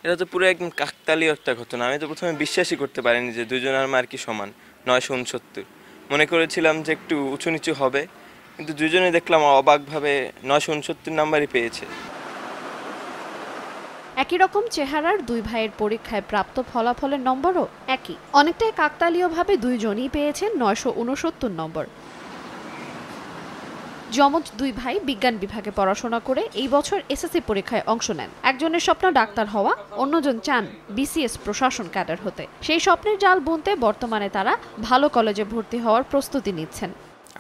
এটা তো পুরো একদম কাকতালীয় একটা ঘটনা। আমি তো প্রথমে বিশ্বাসই করতে পারিনি যে দুজনের মার্ক কি সমান 969। মনে করেছিলাম যে একটু উঁচু নিচু হবে, কিন্তু দুজনেই দেখলাম অবাকভাবে 969 নাম্বারই পেয়েছে। একই রকম চেহারার দুই ভাইয়ের পরীক্ষায় প্রাপ্ত ফলাফলের নম্বরও একই। অনেকটাই কাকতালীয়ভাবে দুইজনই পেয়েছেন 969 নম্বর। যমজ দুই ভাই বিজ্ঞান বিভাগে পড়াশোনা করে এই বছর এসএসসি পরীক্ষায় অংশ নেন। একজনের স্বপ্ন ডাক্তার হওয়া, অন্যজন চান বিসিএস প্রশাসন ক্যাডার হতে। সেই স্বপ্নের জাল বুনতে বর্তমানে তারা ভালো কলেজে ভর্তি হওয়ার প্রস্তুতি নিচ্ছেন।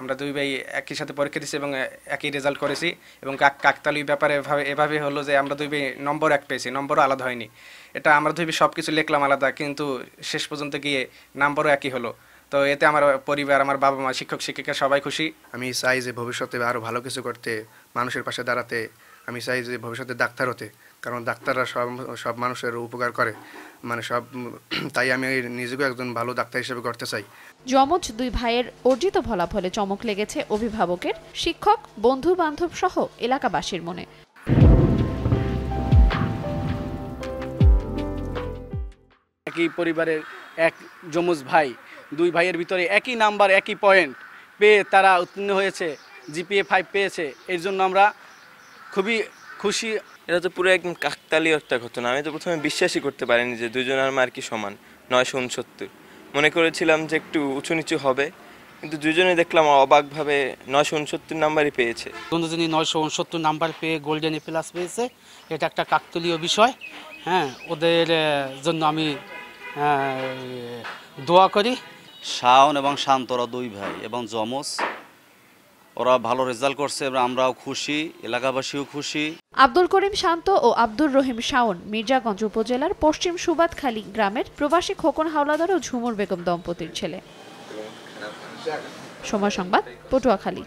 আমরা দুই ভাই একই সাথে পরীক্ষা দিয়েছি এবং একই রেজাল্ট করেছি এবং কাকতালীয় ব্যাপারে এভাবে হলো যে আমরা দুই ভাই নম্বর এক পেয়েছি, নম্বরও আলাদা হয়নি। এটা আমরা দুই ভাই সব কিছু লিখলাম আলাদা, কিন্তু শেষ পর্যন্ত গিয়ে নম্বরও একই হলো। তো এতে আমার পরিবার, আমার বাবা মা, শিক্ষক শিক্ষিকা সবাই খুশি। আমি চাই যে ভবিষ্যতে আরও ভালো কিছু করতে, মানুষের পাশে দাঁড়াতে। আমি চাই যে ভবিষ্যতে ডাক্তার হতে, কারণ ডাক্তাররা সব মানুষের উপকার করে, তাই আমি নিজেকে একজন ভালো ডাক্তার হিসেবে করতে চাই। যমজ দুই ভাইয়ের অর্জিত ফলাফলে চমক লেগেছে অভিভাবকের, শিক্ষক, বন্ধু বান্ধব সহ এলাকাবাসীর মনে। একই পরিবারের এক যমজ ভাই, দুই ভাইয়ের ভিতরে একই নাম্বার, একই পয়েন্ট পেয়ে তারা উত্তীর্ণ হয়েছে, জিপিএ 5 পেয়েছে। এর জন্য আমরা খুবই খুশি। এটা তো পুরো একদম কাকতালীয় একটা ঘটনা। আমি তো প্রথমে বিশ্বাসই করতে পারিনি যে দুজনের মার্ক কি সমান 969। মনে করেছিলাম যে একটু উঁচু নিচু হবে, কিন্তু দুজনেই দেখলাম অবাকভাবে 969 নাম্বারই পেয়েছে। দুজনই 969 নাম্বার পেয়ে গোল্ডেন এ প্লাস পেয়েছে। এটা একটা কাকতালীয় বিষয়। হ্যাঁ, ওদের জন্য আমি দোয়া করি। শাওন এবং শান্তরা দুই ভাই এবং যমজ, ওরা ভালো রেজাল্ট করছে এবং আমরাও খুশি, এলাকাবাসীও খুশি। আব্দুল করিম শান্ত ও আব্দুর রহিম শাওন মির্জাগঞ্জ উপজেলার পশ্চিম সুবাদখালী গ্রামের প্রবাসী খোকন হাওলাদার ও ঝুমুর বেগম দম্পতির ছেলে। সময় সংবাদ, পটুয়াখালী।